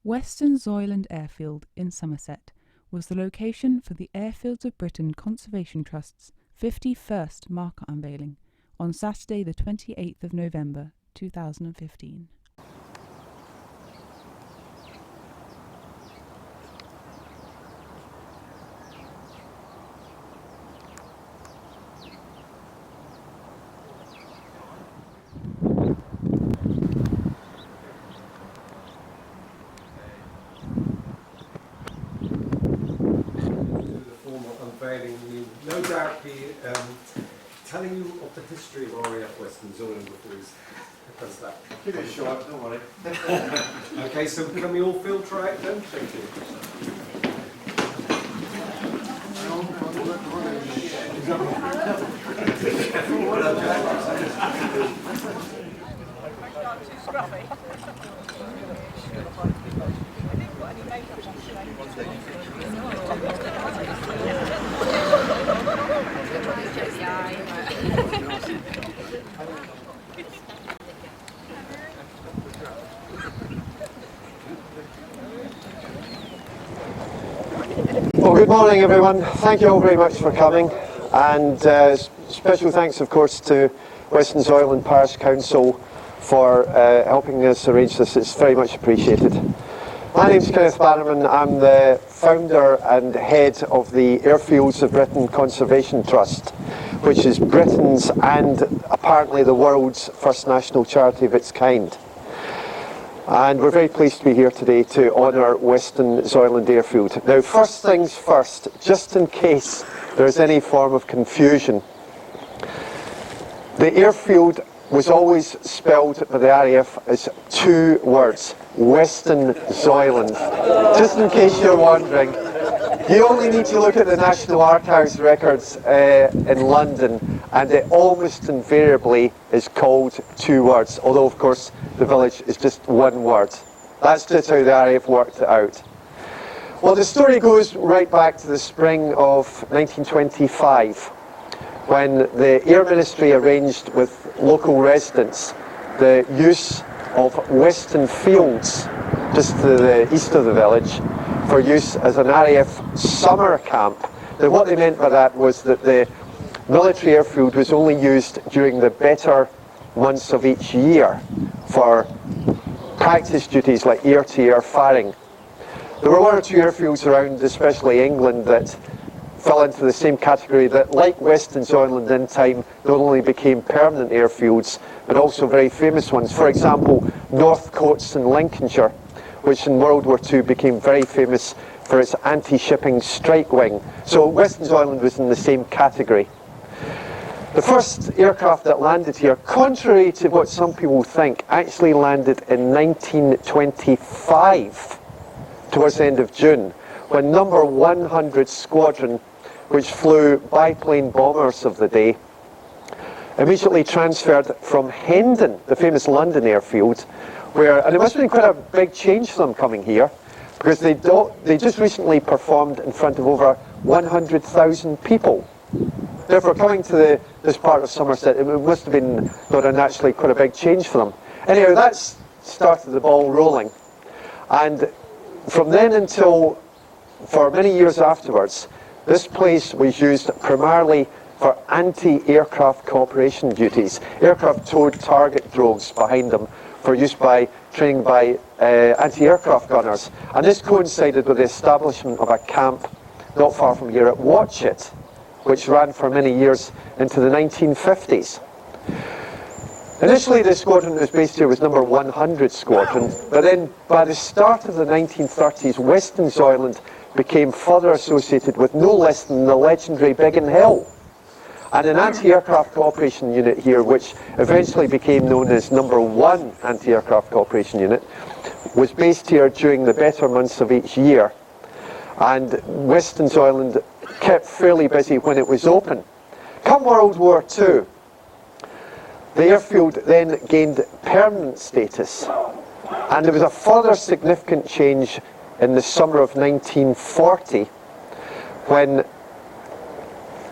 Weston Zoyland Airfield in Somerset was the location for the Airfields of Britain Conservation Trust's 51st marker unveiling on Saturday the 28th of November 2015. Will no doubt be telling you of the history of RAF Weston Zoyland before he does that. Give it a shot, don't worry. Okay, so can we all filter out then? Thank you. Too scruffy. I didn't put any makeup on today. Well, good morning everyone. Thank you all very much for coming, and special thanks of course to Weston Zoyland Parish Council for helping us arrange this. It's very much appreciated. My name's Kenneth Bannerman. I'm the founder and head of the Airfields of Britain Conservation Trust, which is Britain's and apparently the world's first national charity of its kind. And we're very pleased to be here today to honour Weston Zoyland Airfield. Now, first things first, just in case there's any form of confusion, the airfield was always spelled by the RAF as two words, Weston Zoyland. Just in case you're wondering, you only need to look at the National Archives records in London, and it almost invariably is called two words, although of course the village is just one word. That's just how the RAF worked it out. Well, the story goes right back to the spring of 1925, when the Air Ministry arranged with local residents the use of Weston Fields, just to the east of the village, for use as an RAF summer camp. Now, what they meant by that was that the military airfield was only used during the better months of each year for practice duties like air-to-air firing. There were one or two airfields around, especially England, that fell into the same category, that like Weston Zoyland in time not only became permanent airfields but also very famous ones. For example, Northcotes in Lincolnshire, which in World War II became very famous for its anti-shipping strike wing. So Weston Zoyland was in the same category. The first aircraft that landed here, contrary to what some people think, actually landed in 1925, towards the end of June, when number 100 Squadron, which flew biplane bombers of the day, immediately transferred from Hendon, the famous London airfield, where, and it must have been quite a big change for them coming here, because they just recently performed in front of over 100,000 people. Therefore, coming to this part of Somerset, it must have been not unnaturally quite a big change for them. Anyhow, that's started the ball rolling, and from then until for many years afterwards, this place was used primarily for anti-aircraft cooperation duties. Aircraft towed target drogues behind them for use by training by anti-aircraft gunners. And this coincided with the establishment of a camp not far from here at Watchet, which ran for many years into the 1950s. Initially, the squadron that was based here was number 100 Squadron, but then by the start of the 1930s, Weston Zoyland became further associated with no less than the legendary Biggin Hill. And an anti-aircraft cooperation unit here, which eventually became known as number 1 anti-aircraft cooperation unit, was based here during the better months of each year. And Weston Zoyland kept fairly busy when it was open. Come World War II, the airfield then gained permanent status, and there was a further significant change in the summer of 1940,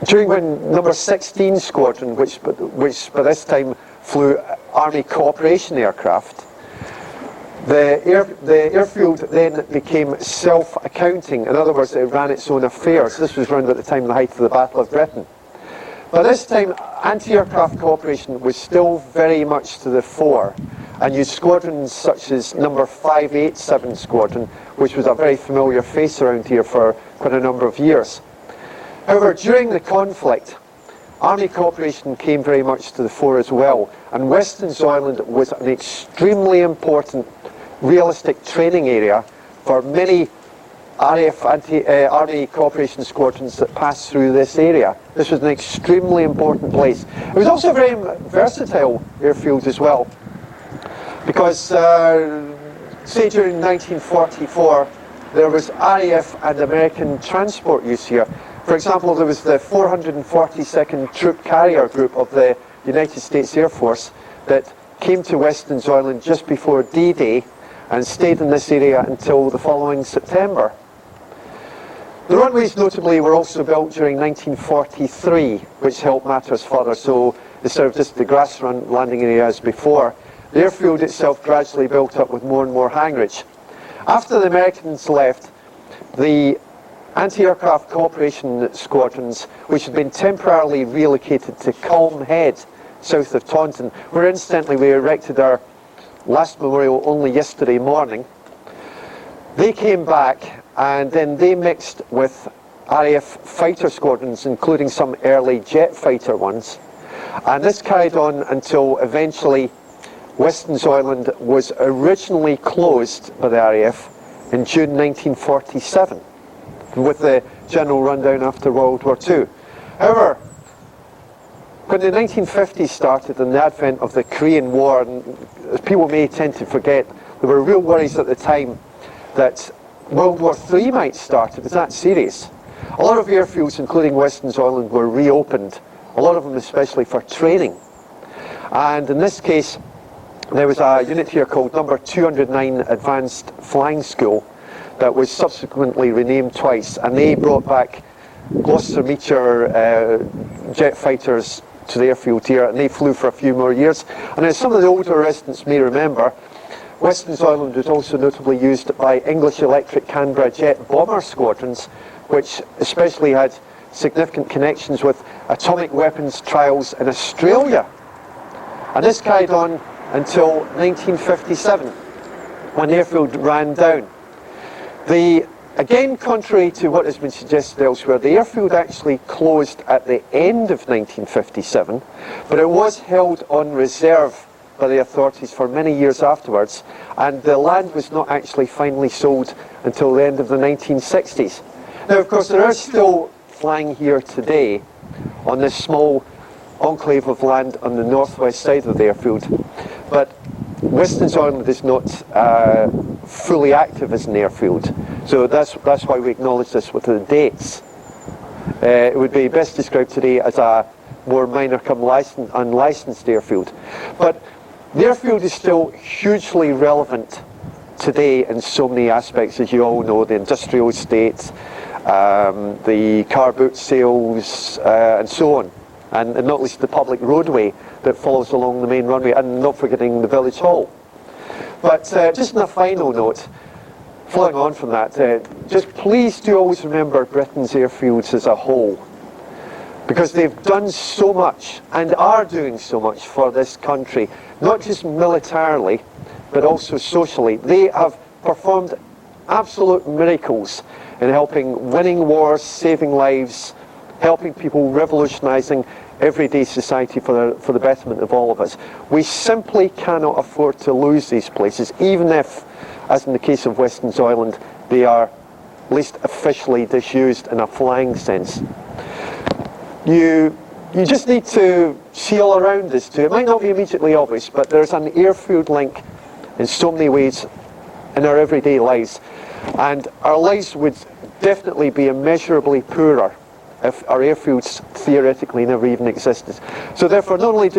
during when number 16 Squadron, which by this time flew Army cooperation aircraft, The airfield then became self-accounting. In other words, it ran its own affairs. This was around at the time of the height of the Battle of Britain. By this time, anti-aircraft cooperation was still very much to the fore, and used squadrons such as number 587 Squadron, which was a very familiar face around here for quite a number of years. However, during the conflict, Army cooperation came very much to the fore as well, and Weston Zoyland was an extremely important realistic training area for many RAF Army cooperation squadrons that passed through this area. This was an extremely important place. It was also a very versatile airfield as well, because say during 1944 there was RAF and American transport use here. For example, there was the 442nd Troop Carrier Group of the United States Air Force that came to Weston Zoyland just before D-Day and stayed in this area until the following September. The runways notably were also built during 1943, which helped matters further. So instead of just the grass landing area as before, the airfield itself gradually built up with more and more hangarage. After the Americans left, the anti-aircraft cooperation squadrons, which had been temporarily relocated to Culm Head, south of Taunton, where incidentally we erected our last memorial only yesterday morning, they came back and then they mixed with RAF fighter squadrons, including some early jet fighter ones. And this carried on until eventually Weston Zoyland was originally closed by the RAF in June 1947, with the general rundown after World War II. However, when the 1950s started and the advent of the Korean War, and as people may tend to forget, there were real worries at the time that World War III might start. It was that serious. A lot of airfields, including Weston Zoyland, were reopened, a lot of them especially for training. And in this case, there was a unit here called number 209 Advanced Flying School that was subsequently renamed twice, and they brought back Gloucester Meteor jet fighters to the airfield here, and they flew for a few more years. And as some of the older residents may remember, Weston Zoyland was also notably used by English Electric Canberra jet bomber squadrons, which especially had significant connections with atomic weapons trials in Australia. And this carried on until 1957, when the airfield ran down. Again, contrary to what has been suggested elsewhere, the airfield actually closed at the end of 1957, but it was held on reserve by the authorities for many years afterwards, and the land was not actually finally sold until the end of the 1960s. Now, of course, there are still flying here today on this small enclave of land on the northwest side of the airfield, but Weston Zoyland is not fully active as an airfield, so that's why we acknowledge this with the dates. It would be best described today as a more minor come unlicensed airfield. But the airfield is still hugely relevant today in so many aspects, as you all know, the industrial estate, the car boot sales, and so on. And not least the public roadway that follows along the main runway, and not forgetting the village hall. But just on a final note, following on from that, just please do always remember Britain's airfields as a whole, because they've done so much and are doing so much for this country, not just militarily, but also socially. They have performed absolute miracles in helping winning wars, saving lives, helping people, revolutionising everyday society for the betterment of all of us. We simply cannot afford to lose these places, even if, as in the case of Weston Zoyland, they are at least officially disused in a flying sense. You just need to see all around this too. It might not be immediately obvious, but there's an airfield link in so many ways in our everyday lives, and our lives would definitely be immeasurably poorer if our airfields theoretically never even existed. So therefore, not only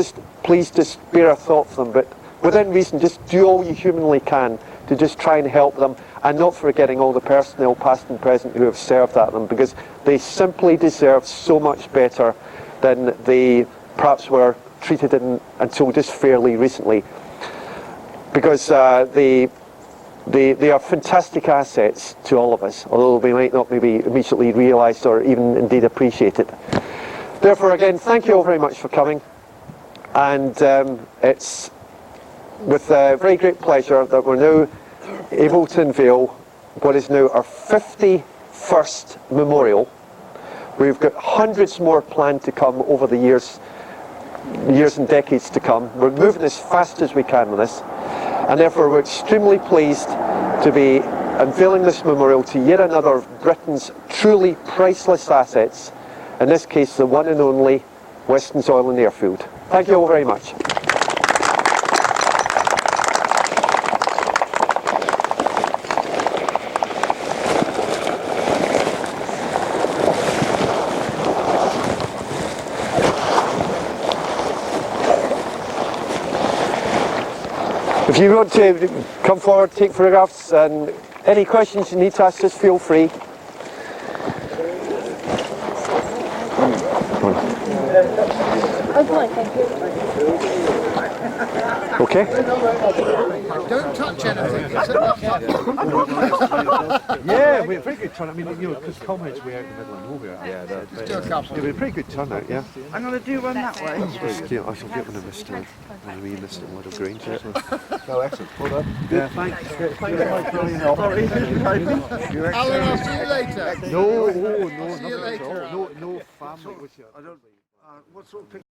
please spare a thought for them, but within reason, just do all you humanly can to just try and help them, and not forgetting all the personnel, past and present, who have served at them, because they simply deserve so much better than they perhaps were treated in until just fairly recently. Because They are fantastic assets to all of us, although we might not maybe immediately realise or even indeed appreciate it. Therefore, again, thank you all very much for coming, and it's with very great pleasure that we're now able to unveil what is now our 51st memorial. We've got hundreds more planned to come over the years and decades to come. We're moving as fast as we can on this, and therefore we're extremely pleased to be unveiling this memorial to yet another of Britain's truly priceless assets, in this case the one and only Weston Zoyland airfield. Thank you all very much. If you want to come forward, take photographs, and any questions you need to ask, just feel free. Okay. Don't touch anything. Yeah, we had a pretty good turnout. I mean, you know, because Comrades way out in the middle of nowhere. Yeah, just do a couple. Yeah, we had a pretty good turnout, yeah. I'm going to do one that way. I shall get one of Mr. Model Grange. No, excellent. Well done. Yeah, thanks. Alan, I'll see you later. No, See you later. no family with you. What sort of